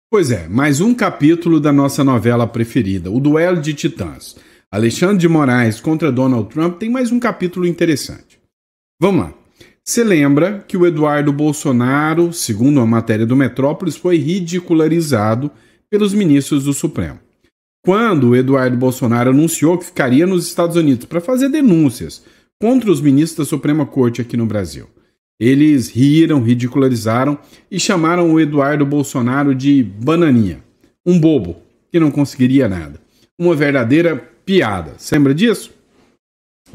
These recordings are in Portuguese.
Pois é, mais um capítulo da nossa novela preferida, o Duelo de Titãs. Alexandre de Moraes contra Donald Trump tem mais um capítulo interessante. Vamos lá. Você lembra que o Eduardo Bolsonaro, segundo uma matéria do Metrópolis, foi ridicularizado pelos ministros do Supremo. Quando o Eduardo Bolsonaro anunciou que ficaria nos Estados Unidos para fazer denúncias contra os ministros da Suprema Corte aqui no Brasil. Eles riram, ridicularizaram e chamaram o Eduardo Bolsonaro de bananinha. Um bobo, que não conseguiria nada. Uma verdadeira piada. Você lembra disso?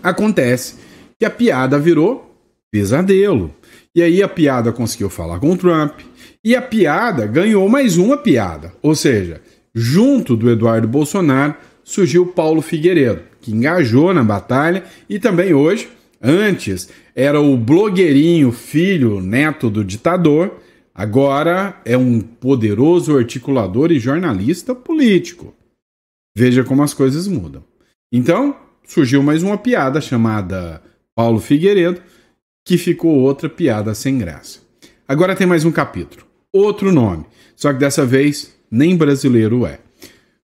Acontece que a piada virou pesadelo. E aí a piada conseguiu falar com o Trump. E a piada ganhou mais uma piada. Ou seja, junto do Eduardo Bolsonaro surgiu Paulo Figueiredo, que engajou na batalha e também hoje, antes, era o blogueirinho, filho, neto do ditador, agora é um poderoso articulador e jornalista político. Veja como as coisas mudam. Então, surgiu mais uma piada chamada Paulo Figueiredo, que ficou outra piada sem graça. Agora tem mais um capítulo, outro nome, só que dessa vez nem brasileiro é.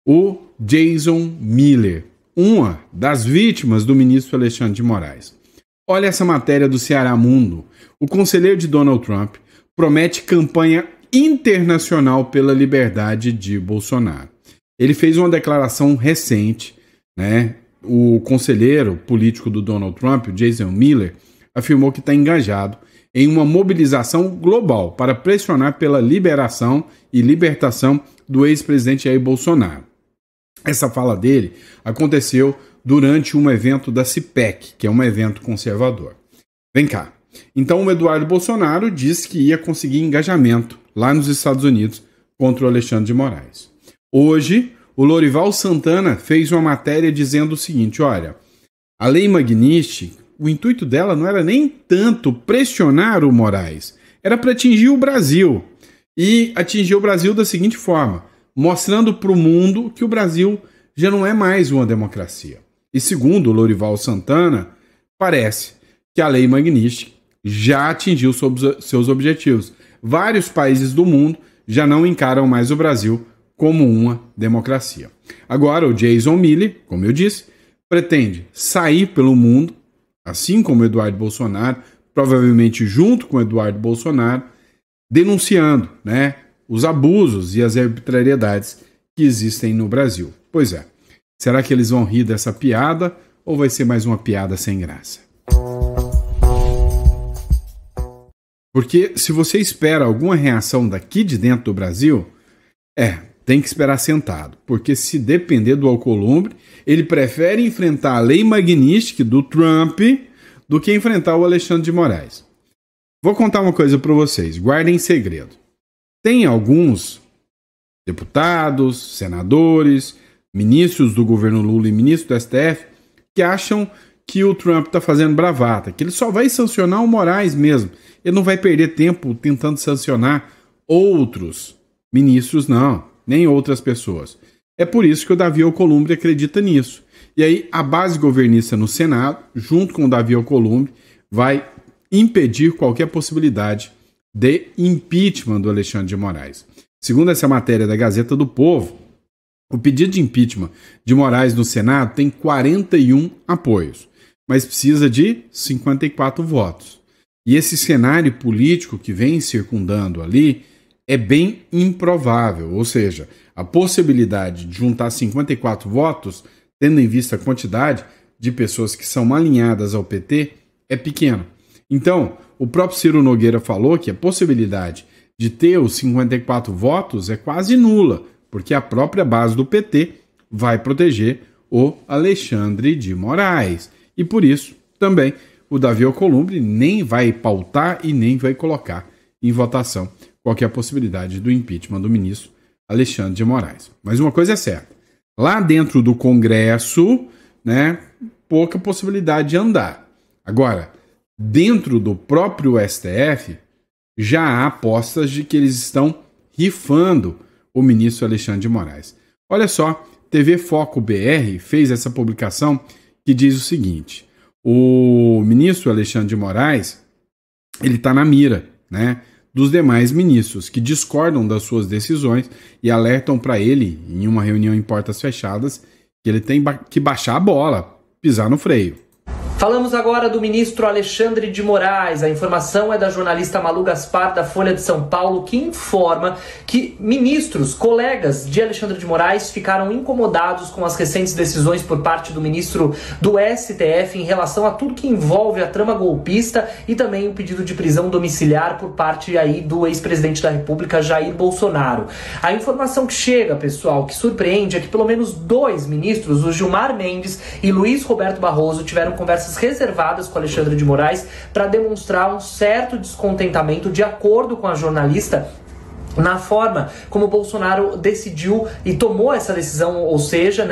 O Jason Miller, uma das vítimas do ministro Alexandre de Moraes. Olha essa matéria do Ceará Mundo. O conselheiro de Donald Trump promete campanha internacional pela liberdade de Bolsonaro. Ele fez uma declaração recente, né? O conselheiro político do Donald Trump, o Jason Miller, afirmou que está engajado em uma mobilização global para pressionar pela liberação e libertação do ex-presidente Jair Bolsonaro. Essa fala dele aconteceu durante um evento da CPEC, que é um evento conservador. Vem cá. Então o Eduardo Bolsonaro disse que ia conseguir engajamento lá nos Estados Unidos contra o Alexandre de Moraes. Hoje, o Lorival Santana fez uma matéria dizendo o seguinte, olha, a Lei Magnitsky, o intuito dela não era nem tanto pressionar o Moraes, era para atingir o Brasil. E atingir o Brasil da seguinte forma, mostrando para o mundo que o Brasil já não é mais uma democracia. E segundo o Lorival Santana, parece que a Lei Magnitsky já atingiu seus objetivos. Vários países do mundo já não encaram mais o Brasil como uma democracia. Agora, o Jason Miller, como eu disse, pretende sair pelo mundo, assim como o Eduardo Bolsonaro, provavelmente junto com o Eduardo Bolsonaro, denunciando, né, os abusos e as arbitrariedades que existem no Brasil. Pois é. Será que eles vão rir dessa piada ou vai ser mais uma piada sem graça? Porque se você espera alguma reação daqui de dentro do Brasil, tem que esperar sentado. Porque se depender do Alcolumbre, ele prefere enfrentar a Lei Magnitsky do Trump do que enfrentar o Alexandre de Moraes. Vou contar uma coisa para vocês, guardem em segredo. Tem alguns deputados, senadores, ministros do governo Lula e ministro do STF que acham que o Trump está fazendo bravata, que ele só vai sancionar o Moraes mesmo. Ele não vai perder tempo tentando sancionar outros ministros, não, nem outras pessoas. É por isso que o Davi Alcolumbre acredita nisso. E aí a base governista no Senado, junto com o Davi Alcolumbre, vai impedir qualquer possibilidade de impeachment do Alexandre de Moraes. Segundo essa matéria da Gazeta do Povo, o pedido de impeachment de Moraes no Senado tem 41 apoios, mas precisa de 54 votos. E esse cenário político que vem circundando ali é bem improvável, ou seja, a possibilidade de juntar 54 votos, tendo em vista a quantidade de pessoas que são alinhadas ao PT, é pequena. Então, o próprio Ciro Nogueira falou que a possibilidade de ter os 54 votos é quase nula, porque a própria base do PT vai proteger o Alexandre de Moraes. E por isso, também, o Davi Alcolumbre nem vai pautar e nem vai colocar em votação qualquer possibilidade do impeachment do ministro Alexandre de Moraes. Mas uma coisa é certa, lá dentro do Congresso, né, pouca possibilidade de andar. Agora, dentro do próprio STF, já há apostas de que eles estão rifando o ministro Alexandre de Moraes. Olha só, TV Foco BR fez essa publicação que diz o seguinte, o ministro Alexandre de Moraes, ele está na mira, né, dos demais ministros, que discordam das suas decisões e alertam para ele, em uma reunião em portas fechadas, que ele tem que baixar a bola, pisar no freio. Falamos agora do ministro Alexandre de Moraes. A informação é da jornalista Malu Gaspar, da Folha de São Paulo, que informa que ministros, colegas de Alexandre de Moraes, ficaram incomodados com as recentes decisões por parte do ministro do STF em relação a tudo que envolve a trama golpista e também o pedido de prisão domiciliar por parte aí do ex-presidente da República, Jair Bolsonaro. A informação que chega, pessoal, que surpreende, é que pelo menos 2 ministros, o Gilmar Mendes e Luiz Roberto Barroso, tiveram conversas reservadas com Alexandre de Moraes para demonstrar um certo descontentamento, de acordo com a jornalista, na forma como Bolsonaro decidiu e tomou essa decisão, ou seja,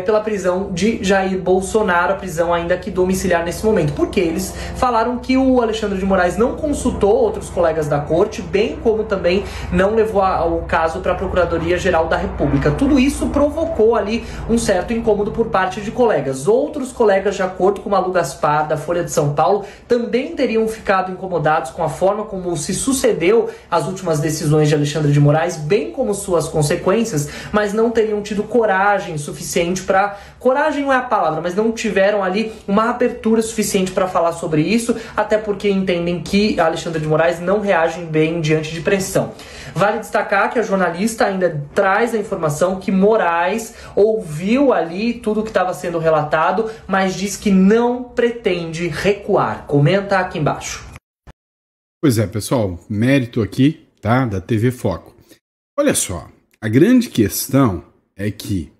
pela prisão de Jair Bolsonaro, a prisão ainda que domiciliar nesse momento, porque eles falaram que o Alexandre de Moraes não consultou outros colegas da corte, bem como também não levou o caso para a Procuradoria-Geral da República. Tudo isso provocou ali um certo incômodo por parte de colegas. Outros colegas, de acordo com Malu Gaspar, da Folha de São Paulo, também teriam ficado incomodados com a forma como se sucedeu as últimas decisões de Alexandre de Moraes, bem como suas consequências, mas não teriam tido coragem suficiente para... Coragem não é a palavra, mas não tiveram ali uma abertura suficiente para falar sobre isso, até porque entendem que Alexandre de Moraes não reage bem diante de pressão. Vale destacar que a jornalista ainda traz a informação que Moraes ouviu ali tudo que estava sendo relatado, mas diz que não pretende recuar. Comenta aqui embaixo. Pois é, pessoal, mérito aqui, tá, da TV Foco. Olha só, a grande questão é que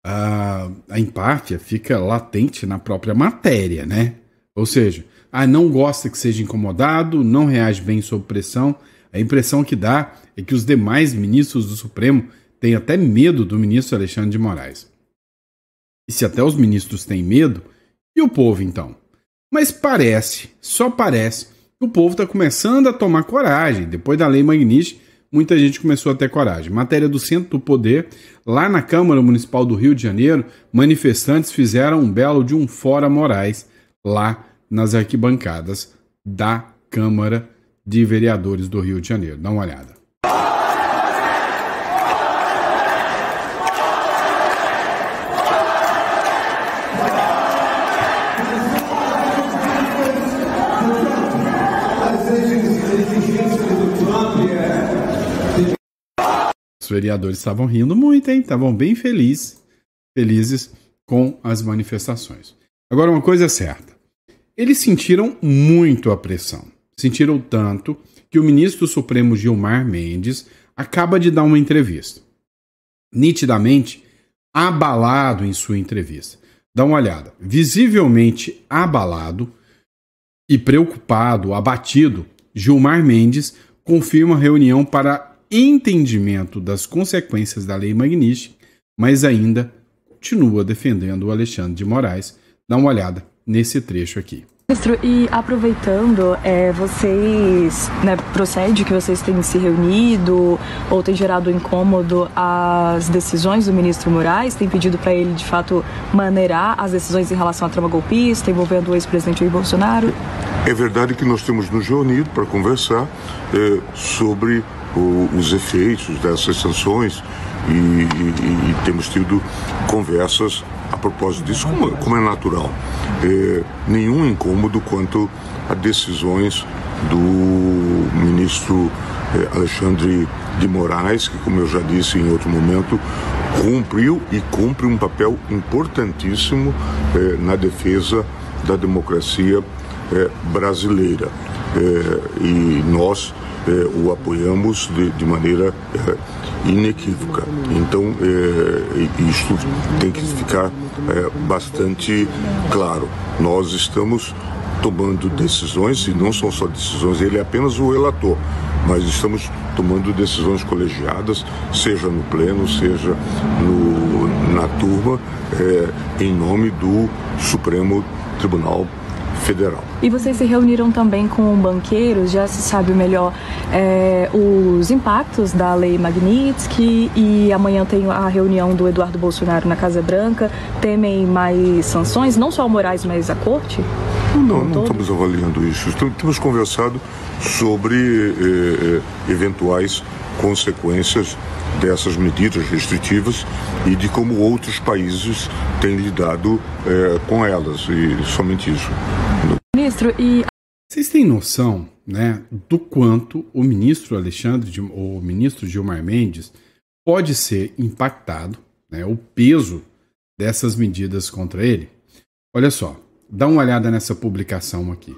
a empáfia fica latente na própria matéria, né? Ou seja, não gosta que seja incomodado, não reage bem sob pressão. A impressão que dá é que os demais ministros do Supremo têm até medo do ministro Alexandre de Moraes. E se até os ministros têm medo, e o povo então? Mas parece, só parece, o povo está começando a tomar coragem. Depois da Lei Magnitsky, muita gente começou a ter coragem. Matéria do Centro do Poder, lá na Câmara Municipal do Rio de Janeiro, manifestantes fizeram um belo de um Fora Moraes, lá nas arquibancadas da Câmara de Vereadores do Rio de Janeiro. Dá uma olhada. Os vereadores estavam rindo muito, hein? Estavam bem felizes com as manifestações. Agora, uma coisa é certa. Eles sentiram muito a pressão. Sentiram tanto que o ministro do Supremo, Gilmar Mendes, acaba de dar uma entrevista. Nitidamente abalado em sua entrevista. Dá uma olhada. Visivelmente abalado e preocupado, abatido, Gilmar Mendes confirma a reunião para entendimento das consequências da Lei Magnitsky, mas ainda continua defendendo o Alexandre de Moraes. Dá uma olhada nesse trecho aqui. Ministro, e aproveitando, vocês, procede que vocês têm se reunido ou têm gerado incômodo às decisões do ministro Moraes, tem pedido para ele, de fato, maneirar as decisões em relação à trama golpista envolvendo o ex-presidente Jair Bolsonaro? É verdade que nós temos nos reunido para conversar sobre os efeitos dessas sanções e temos tido conversas a propósito disso, como é natural. Nenhum incômodo quanto a decisões do ministro Alexandre de Moraes, que, como eu já disse em outro momento, cumpriu e cumpre um papel importantíssimo na defesa da democracia brasileira. E nós o apoiamos de maneira inequívoca. Então, isto tem que ficar bastante claro. Nós estamos tomando decisões, e não são só decisões, ele é apenas o relator, mas estamos tomando decisões colegiadas, seja no pleno, seja na turma, em nome do Supremo Tribunal federal. E vocês se reuniram também com banqueiros, já se sabe melhor os impactos da lei Magnitsky, e amanhã tem a reunião do Eduardo Bolsonaro na Casa Branca. Temem mais sanções, não só ao Moraes, mas à corte? Não estamos avaliando isso. Temos conversado sobre eventuais consequências dessas medidas restritivas e de como outros países têm lidado com elas, e somente isso. Ministro, e vocês têm noção, né, do quanto o ministro o ministro Gilmar Mendes pode ser impactado, né, o peso dessas medidas contra ele? Olha só, dá uma olhada nessa publicação aqui.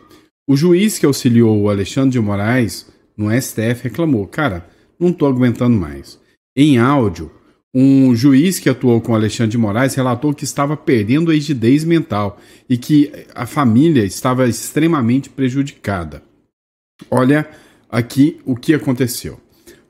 O juiz que auxiliou o Alexandre de Moraes no STF reclamou: cara, não estou aguentando mais. Em áudio, um juiz que atuou com Alexandre de Moraes relatou que estava perdendo a rigidez mental e que a família estava extremamente prejudicada. Olha aqui o que aconteceu.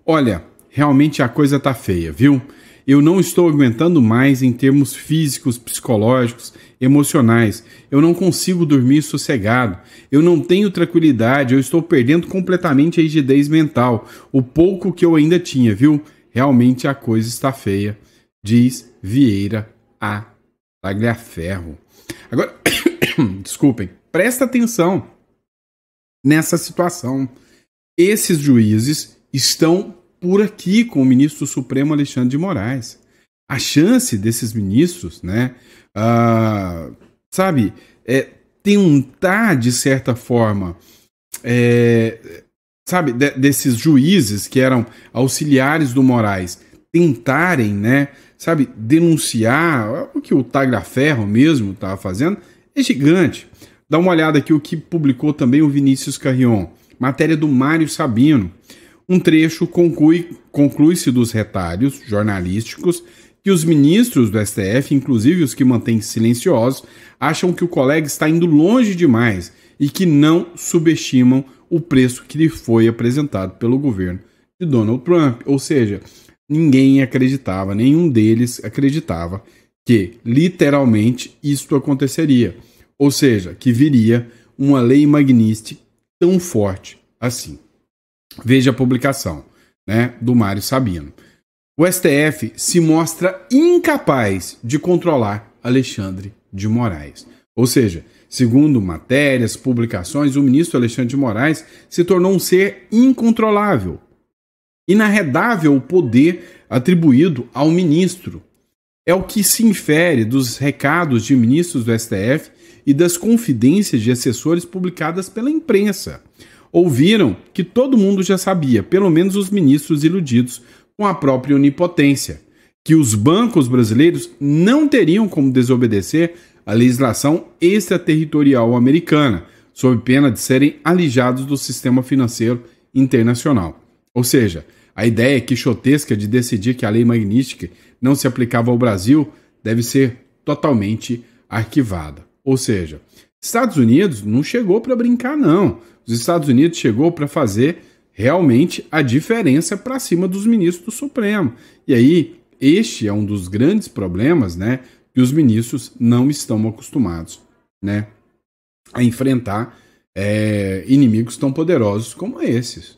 Olha, realmente a coisa tá feia, viu? Eu não estou aguentando mais em termos físicos, psicológicos, emocionais. Eu não consigo dormir sossegado. Eu não tenho tranquilidade. Eu estou perdendo completamente a rigidez mental. O pouco que eu ainda tinha, viu? Realmente a coisa está feia, diz Vieira a Tagliaferro. Agora, desculpem, presta atenção nessa situação. Esses juízes estão por aqui com o ministro Supremo Alexandre de Moraes. A chance desses ministros, né, tentar, de certa forma, desses juízes que eram auxiliares do Moraes, tentarem, né, denunciar o que o Tagliaferro mesmo estava fazendo, é gigante. Dá uma olhada aqui o que publicou também o Vinícius Carrion, matéria do Mário Sabino. Um trecho conclui-se dos retalhos jornalísticos que os ministros do STF, inclusive os que mantêm silenciosos, acham que o colega está indo longe demais e que não subestimam o preço que lhe foi apresentado pelo governo de Donald Trump. Ou seja, ninguém acreditava, nenhum deles acreditava que, literalmente, isto aconteceria. Ou seja, que viria uma lei Magnitsky tão forte assim. Veja a publicação, né, do Mário Sabino. O STF se mostra incapaz de controlar Alexandre de Moraes. Ou seja, segundo matérias, publicações, o ministro Alexandre de Moraes se tornou um ser incontrolável, inarredável o poder atribuído ao ministro. É o que se infere dos recados de ministros do STF e das confidências de assessores publicadas pela imprensa. Ouviram que todo mundo já sabia, pelo menos os ministros iludidos com a própria onipotência, que os bancos brasileiros não teriam como desobedecer a legislação extraterritorial americana, sob pena de serem alijados do sistema financeiro internacional. Ou seja, a ideia quixotesca de decidir que a lei Magnitsky não se aplicava ao Brasil deve ser totalmente arquivada. Ou seja, Estados Unidos não chegou para brincar, não. Os Estados Unidos chegou para fazer realmente a diferença para cima dos ministros do Supremo. E aí, este é um dos grandes problemas, né, que os ministros não estão acostumados, né, a enfrentar inimigos tão poderosos como esses.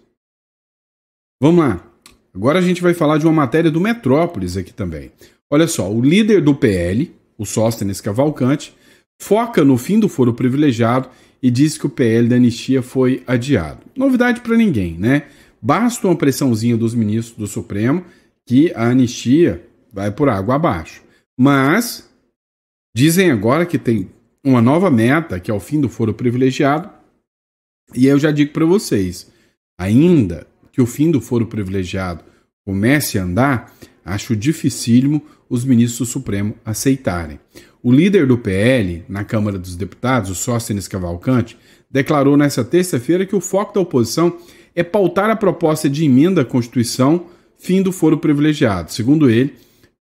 Vamos lá. Agora a gente vai falar de uma matéria do Metrópolis aqui também. Olha só, o líder do PL, o Sóstenes Cavalcante, foca no fim do foro privilegiado e diz que o PL da anistia foi adiado. Novidade para ninguém, né? Basta uma pressãozinha dos ministros do Supremo que a anistia vai por água abaixo. Mas dizem agora que tem uma nova meta, que é o fim do foro privilegiado, e eu já digo para vocês, ainda que o fim do foro privilegiado comece a andar, acho dificílimo os ministros do Supremo aceitarem. O líder do PL na Câmara dos Deputados, o Sóstenes Cavalcante, declarou nesta terça-feira que o foco da oposição é pautar a proposta de emenda à Constituição fim do foro privilegiado. Segundo ele,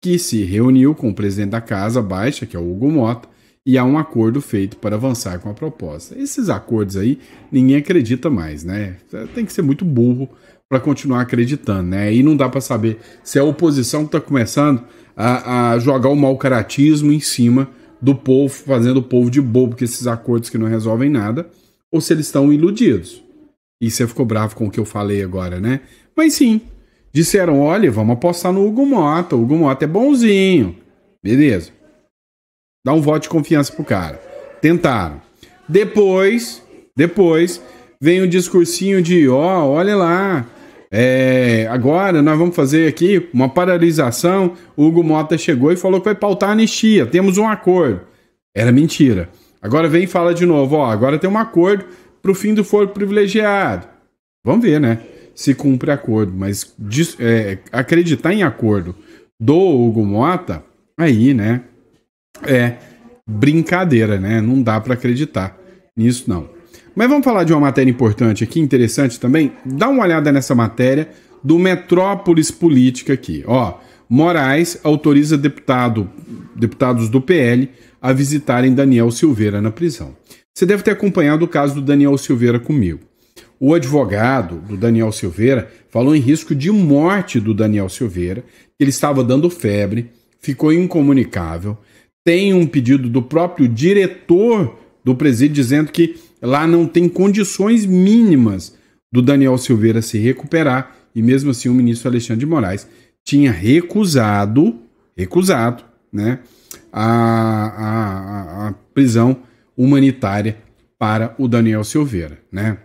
que se reuniu com o presidente da Casa Baixa, que é o Hugo Mota, e há um acordo feito para avançar com a proposta. Esses acordos aí, ninguém acredita mais, né? Tem que ser muito burro para continuar acreditando, né? E não dá para saber se a oposição está começando a jogar o mau caratismo em cima do povo, fazendo o povo de bobo com esses acordos que não resolvem nada, ou se eles estão iludidos. E você ficou bravo com o que eu falei agora, né? Mas sim, disseram, olha, vamos apostar no Hugo Mota. O Hugo Mota é bonzinho. Beleza. Dá um voto de confiança pro cara. Tentaram. Depois vem o discursinho de, olha lá, agora nós vamos fazer aqui uma paralisação. O Hugo Mota chegou e falou que vai pautar a anistia. Temos um acordo. Era mentira. Agora vem e fala de novo, agora tem um acordo pro fim do foro privilegiado. Vamos ver, né? Se cumpre acordo. Mas acreditar em acordo do Hugo Mota, aí, né? É brincadeira, né? Não dá para acreditar nisso, não. Mas vamos falar de uma matéria importante aqui, interessante também. Dá uma olhada nessa matéria do Metrópolis Política aqui. Moraes autoriza deputados do PL a visitarem Daniel Silveira na prisão. Você deve ter acompanhado o caso do Daniel Silveira comigo. O advogado do Daniel Silveira falou em risco de morte do Daniel Silveira, que ele estava dando febre, ficou incomunicável. Tem um pedido do próprio diretor do presídio dizendo que lá não tem condições mínimas do Daniel Silveira se recuperar, e mesmo assim o ministro Alexandre de Moraes tinha recusado, né, a prisão humanitária para o Daniel Silveira, né?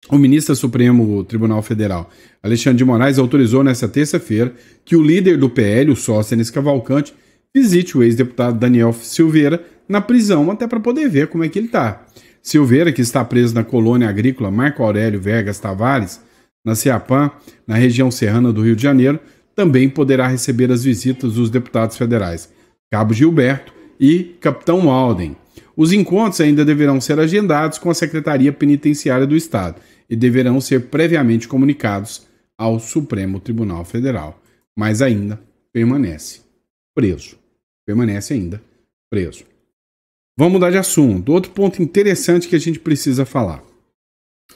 O ministro do Supremo Tribunal Federal, Alexandre de Moraes, autorizou nesta terça-feira que o líder do PL, o Sóstenes Cavalcante, visite o ex-deputado Daniel Silveira na prisão, até para poder ver como é que ele está. Silveira, que está preso na colônia agrícola Marco Aurélio Vergas Tavares, na Ceapã, na região serrana do Rio de Janeiro, também poderá receber as visitas dos deputados federais Cabo Gilberto e Capitão Walden. Os encontros ainda deverão ser agendados com a Secretaria Penitenciária do Estado e deverão ser previamente comunicados ao Supremo Tribunal Federal, mas ainda permanece preso. Permanece ainda preso. Vamos mudar de assunto. Outro ponto interessante que a gente precisa falar.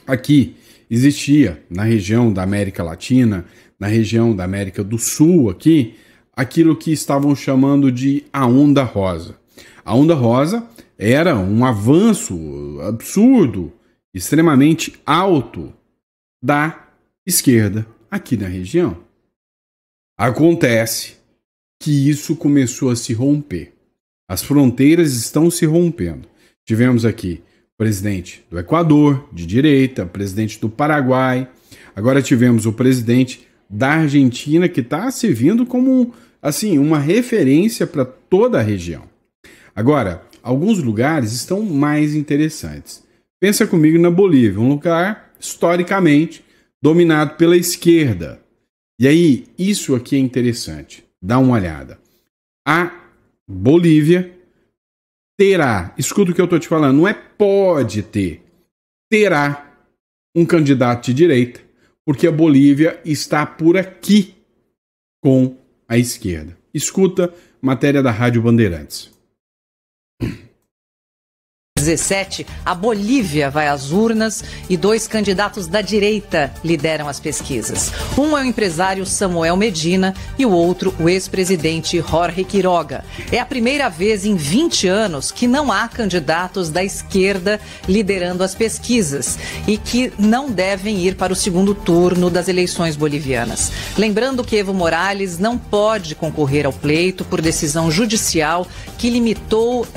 Aqui existia, na região da América Latina, na região da América do Sul, aqui, aquilo que estavam chamando de a Onda Rosa. A Onda Rosa era um avanço absurdo, extremamente alto da esquerda aqui na região. Acontece que isso começou a se romper. As fronteiras estão se rompendo. Tivemos aqui presidente do Equador, de direita, presidente do Paraguai. Agora tivemos o presidente da Argentina, que está servindo como uma referência para toda a região. Agora, alguns lugares estão mais interessantes. Pensa comigo na Bolívia, um lugar historicamente dominado pela esquerda. E aí, isso aqui é interessante. Dá uma olhada. A Bolívia terá, escuta o que eu estou te falando, não é pode ter, terá um candidato de direita, porque a Bolívia está por aqui com a esquerda. Escuta, matéria da Rádio Bandeirantes. 17, a Bolívia vai às urnas e 2 candidatos da direita lideram as pesquisas. Um é o empresário Samuel Medina e o outro o ex-presidente Jorge Quiroga. É a primeira vez em 20 anos que não há candidatos da esquerda liderando as pesquisas e que não devem ir para o segundo turno das eleições bolivianas. Lembrando que Evo Morales não pode concorrer ao pleito por decisão judicial que limitou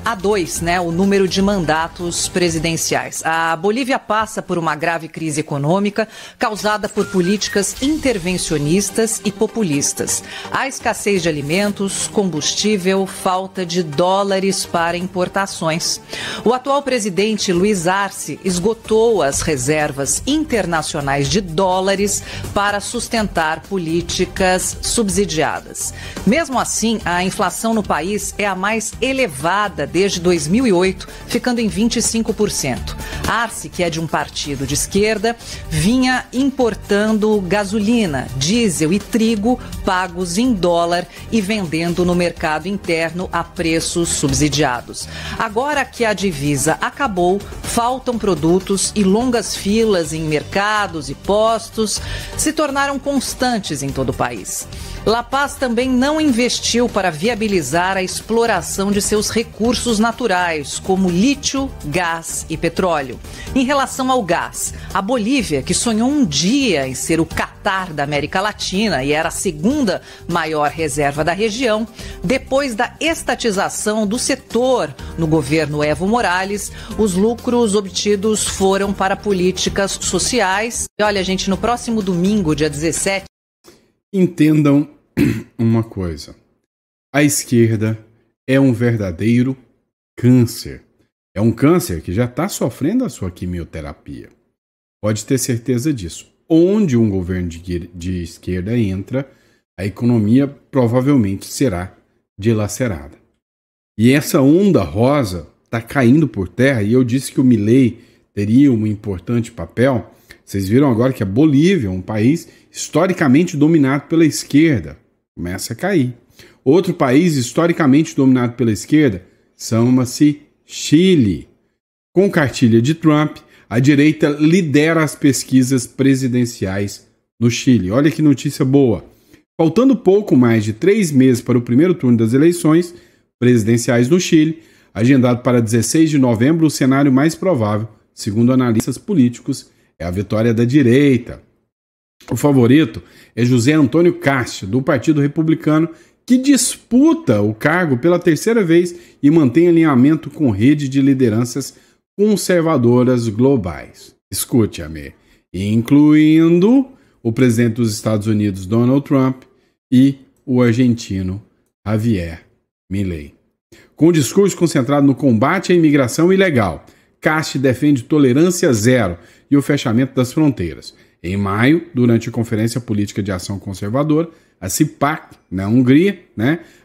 a 2, né, o número de mandatos presidenciais. A Bolívia passa por uma grave crise econômica causada por políticas intervencionistas e populistas. Há escassez de alimentos, combustível, falta de dólares para importações. O atual presidente Luiz Arce esgotou as reservas internacionais de dólares para sustentar políticas subsidiadas. Mesmo assim, a inflação no país é a mais elevada desde 2008, ficando em 25%. Arce, que é de um partido de esquerda, vinha importando gasolina, diesel e trigo pagos em dólar e vendendo no mercado interno a preços subsidiados. Agora que a divisa acabou, faltam produtos e longas filas em mercados e postos se tornaram constantes em todo o país. La Paz também não investiu para viabilizar a exploração de seus recursos naturais, como lítio, gás e petróleo. Em relação ao gás, a Bolívia, que sonhou um dia em ser o Catar da América Latina e era a segunda maior reserva da região, depois da estatização do setor no governo Evo Morales, os lucros obtidos foram para políticas sociais. E olha, gente, no próximo domingo, dia 17... Entendam uma coisa. A esquerda é um verdadeiro câncer. É um câncer que já está sofrendo a sua quimioterapia. Pode ter certeza disso. Onde um governo de esquerda entra, a economia provavelmente será dilacerada. E essa onda rosa está caindo por terra, e eu disse que o Milei teria um importante papel. Vocês viram agora que a Bolívia, um país historicamente dominado pela esquerda, começa a cair. Outro país historicamente dominado pela esquerda chama-se Chile. Com cartilha de Trump, a direita lidera as pesquisas presidenciais no Chile. Olha que notícia boa. Faltando pouco mais de 3 meses para o primeiro turno das eleições presidenciais no Chile, agendado para 16 de novembro, o cenário mais provável, segundo analistas políticos, é a vitória da direita. O favorito é José Antônio Kast, do Partido Republicano, que disputa o cargo pela 3ª vez e mantém alinhamento com rede de lideranças conservadoras globais. Escute-me, incluindo o presidente dos Estados Unidos, Donald Trump, e o argentino Javier Milei. Com um discurso concentrado no combate à imigração ilegal, Kast defende tolerância zero e o fechamento das fronteiras. Em maio, durante a Conferência Política de Ação Conservadora, a CIPAC, na Hungria,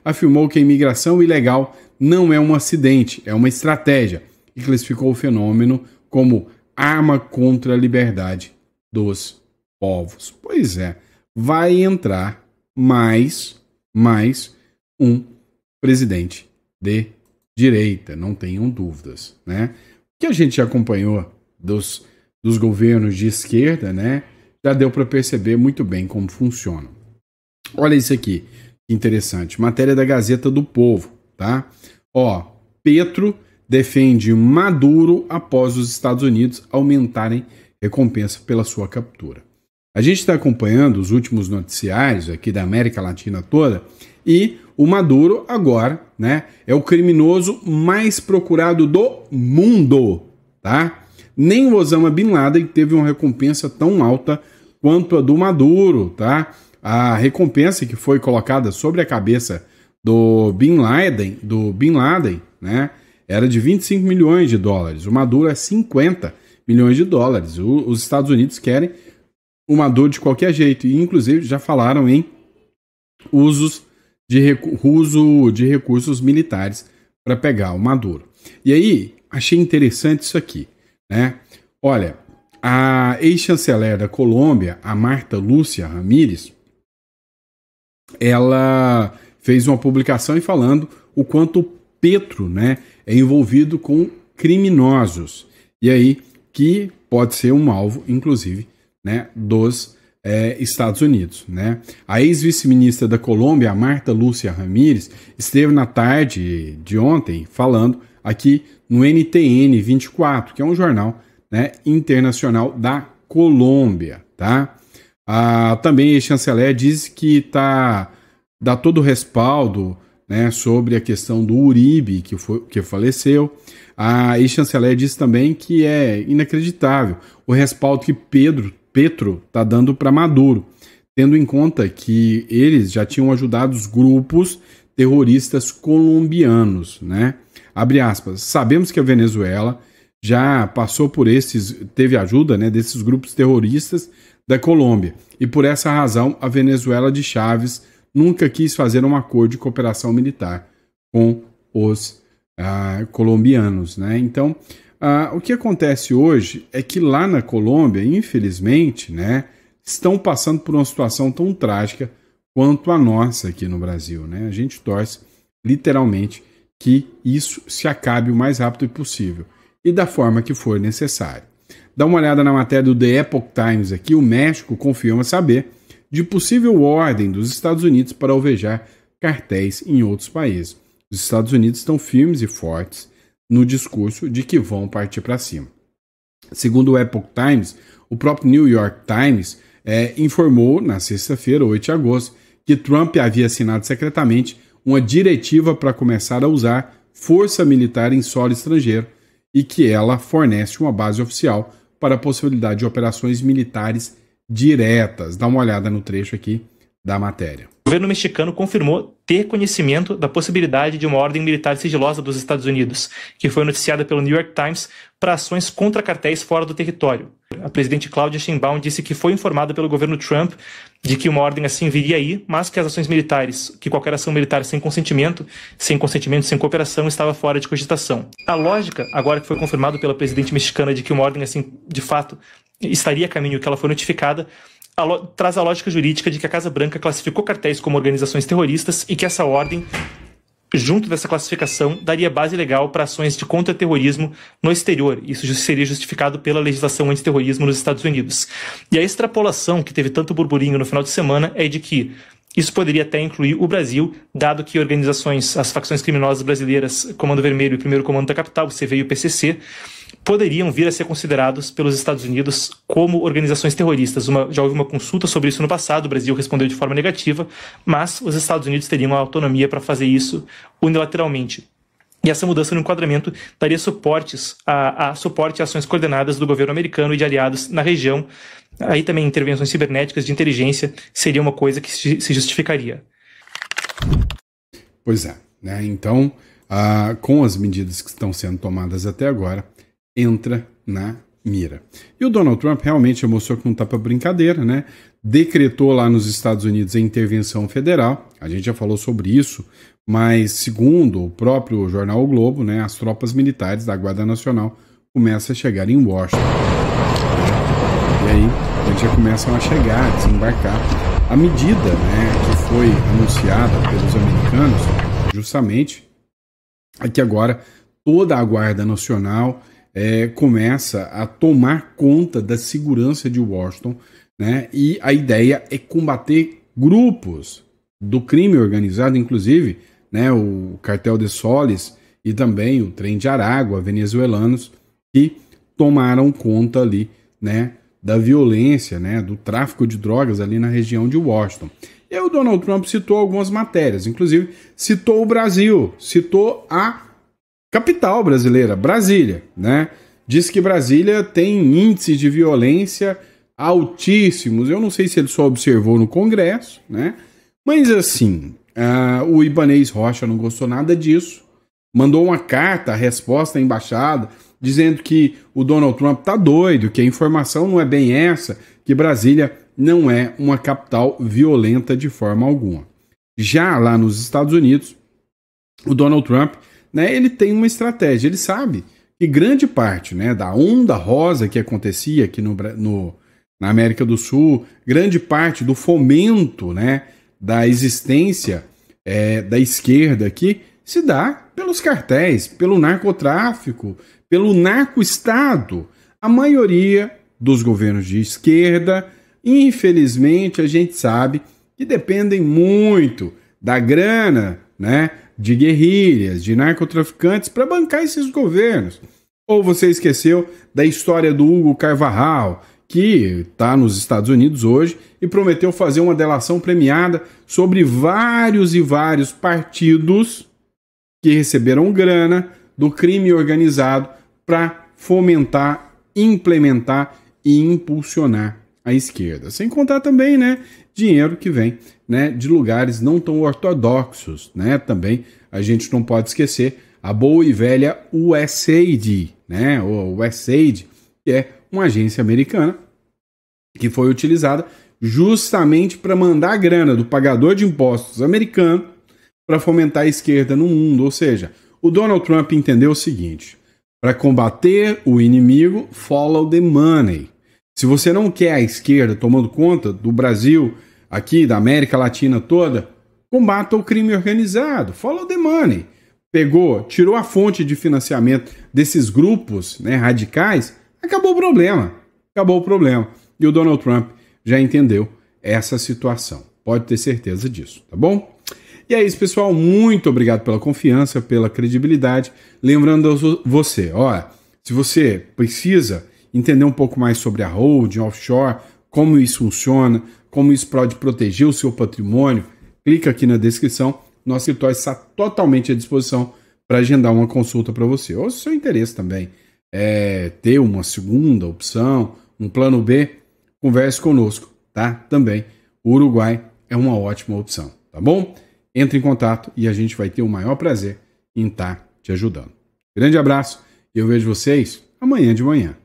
afirmou que a imigração ilegal não é um acidente, é uma estratégia, e classificou o fenômeno como arma contra a liberdade dos povos. Pois é, vai entrar mais um presidente de direita, não tenham dúvidas, O que a gente já acompanhou dos governos de esquerda, já deu para perceber muito bem como funciona. Olha isso aqui, que interessante. Matéria da Gazeta do Povo, tá? Petro defende Maduro após os Estados Unidos aumentarem recompensa pela sua captura. A gente está acompanhando os últimos noticiários aqui da América Latina toda e o Maduro agora, é o criminoso mais procurado do mundo, tá? Nem o Osama Bin Laden teve uma recompensa tão alta quanto a do Maduro, tá? A recompensa que foi colocada sobre a cabeça do Bin Laden, era de 25 milhões de dólares. O Maduro é 50 milhões de dólares. Os Estados Unidos querem o Maduro de qualquer jeito. E, inclusive, já falaram em uso de recursos militares para pegar o Maduro. E aí, achei interessante isso aqui, Olha, a ex-chanceler da Colômbia, a Marta Lúcia Ramírez, ela fez uma publicação falando o quanto o Petro, é envolvido com criminosos. E aí, que pode ser um alvo, inclusive, dos Estados Unidos, A ex-vice-ministra da Colômbia, a Marta Lúcia Ramírez, esteve na tarde de ontem falando aqui no NTN 24, que é um jornal internacional da Colômbia, tá? Também a chanceler diz que dá todo o respaldo, sobre a questão do Uribe, que faleceu. A ex-chanceler diz também que é inacreditável o respaldo que Petro está dando para Maduro, tendo em conta que eles já tinham ajudado os grupos terroristas colombianos, Abre aspas, sabemos que a Venezuela já passou por teve ajuda, desses grupos terroristas da Colômbia, e por essa razão a Venezuela de Chávez nunca quis fazer um acordo de cooperação militar com os colombianos, né? Então, o que acontece hoje é que lá na Colômbia, infelizmente, né, estão passando por uma situação tão trágica quanto a nossa aqui no Brasil, né? A gente torce, literalmente, que isso se acabe o mais rápido possível e da forma que for necessário. Dá uma olhada na matéria do The Epoch Times aqui. O México confirma saber de possível ordem dos Estados Unidos para alvejar cartéis em outros países. Os Estados Unidos estão firmes e fortes no discurso de que vão partir para cima. Segundo o Epoch Times, o próprio New York Times informou na sexta-feira, 8 de agosto, que Trump havia assinado secretamente uma diretiva para começar a usar força militar em solo estrangeiro e que ela fornece uma base oficial para a possibilidade de operações militares diretas. Dá uma olhada no trecho aqui da matéria. O governo mexicano confirmou ter conhecimento da possibilidade de uma ordem militar sigilosa dos Estados Unidos, que foi noticiada pelo New York Times, para ações contra cartéis fora do território. A presidente Claudia Sheinbaum disse que foi informada pelo governo Trump de que uma ordem assim viria aí, mas que as ações militares, que qualquer ação militar sem consentimento, sem cooperação, estava fora de cogitação. A lógica, agora que foi confirmado pela presidente mexicana de que uma ordem assim, de fato, estaria a caminho que ela foi notificada, traz a lógica jurídica de que a Casa Branca classificou cartéis como organizações terroristas e que essa ordem, junto dessa classificação, daria base legal para ações de contra-terrorismo no exterior. Isso seria justificado pela legislação antiterrorismo nos Estados Unidos. E a extrapolação que teve tanto burburinho no final de semana é de que isso poderia até incluir o Brasil, dado que organizações, as facções criminosas brasileiras, Comando Vermelho e Primeiro Comando da Capital, o CV e o PCC, poderiam vir a ser considerados pelos Estados Unidos como organizações terroristas. Já houve uma consulta sobre isso no passado, o Brasil respondeu de forma negativa, mas os Estados Unidos teriam a autonomia para fazer isso unilateralmente. E essa mudança no enquadramento daria suporte a ações coordenadas do governo americano e de aliados na região. Aí também intervenções cibernéticas de inteligência seria uma coisa que se justificaria. Pois é, né? Então, com as medidas que estão sendo tomadas até agora, entra na mira. E o Donald Trump realmente mostrou que não está para brincadeira, né? Decretou lá nos Estados Unidos a intervenção federal, a gente já falou sobre isso, mas segundo o próprio jornal O Globo, né, as tropas militares da Guarda Nacional começam a chegar em Washington. E aí eles já começam a chegar, a desembarcar. A medida, né, que foi anunciada pelos americanos, justamente, é que agora toda a Guarda Nacional começa a tomar conta da segurança de Washington, né? E a ideia é combater grupos do crime organizado, inclusive, né, o Cartel de Solis e também o Trem de Aragua, venezuelanos, que tomaram conta ali, né, da violência, né, do tráfico de drogas ali na região de Washington. E aí o Donald Trump citou algumas matérias, inclusive citou o Brasil, citou a capital brasileira, Brasília, né? Diz que Brasília tem índices de violência altíssimos. Eu não sei se ele só observou no Congresso, né? Mas assim, o Ibanez Rocha não gostou nada disso. Mandou uma carta, a resposta à embaixada, dizendo que o Donald Trump tá doido, que a informação não é bem essa, que Brasília não é uma capital violenta de forma alguma. Já lá nos Estados Unidos, o Donald Trump, né, ele tem uma estratégia, ele sabe que grande parte, né, da onda rosa que acontecia aqui na América do Sul, grande parte do fomento, né, da existência da esquerda aqui, se dá pelos cartéis, pelo narcotráfico, pelo narco-estado. A maioria dos governos de esquerda, infelizmente, a gente sabe que dependem muito da grana, né, de guerrilhas, de narcotraficantes para bancar esses governos. Ou você esqueceu da história do Hugo Carvajal, que está nos Estados Unidos hoje e prometeu fazer uma delação premiada sobre vários e vários partidos que receberam grana do crime organizado para fomentar, implementar e impulsionar a esquerda. Sem contar também, né, dinheiro que vem, né, de lugares não tão ortodoxos, né? Também a gente não pode esquecer a boa e velha USAID, né? O USAID, que é uma agência americana que foi utilizada justamente para mandar a grana do pagador de impostos americano para fomentar a esquerda no mundo. Ou seja, O Donald Trump entendeu o seguinte: para combater o inimigo, follow the money. Se você não quer a esquerda tomando conta do Brasil, aqui da América Latina toda, combata o crime organizado, follow the money. Pegou, tirou a fonte de financiamento desses grupos, né, radicais, acabou o problema. Acabou o problema. E o Donald Trump já entendeu essa situação. Pode ter certeza disso, tá bom? E é isso, pessoal. Muito obrigado pela confiança, pela credibilidade. Lembrando você, olha, se você precisa entender um pouco mais sobre a holding, offshore, como isso funciona, como isso pode proteger o seu patrimônio, clica aqui na descrição. Nosso escritório está totalmente à disposição para agendar uma consulta para você. Ou se o seu interesse também é ter uma segunda opção, um plano B, converse conosco, tá? Também o Uruguai é uma ótima opção, tá bom? Entre em contato e a gente vai ter o maior prazer em estar te ajudando. Grande abraço e eu vejo vocês amanhã de manhã.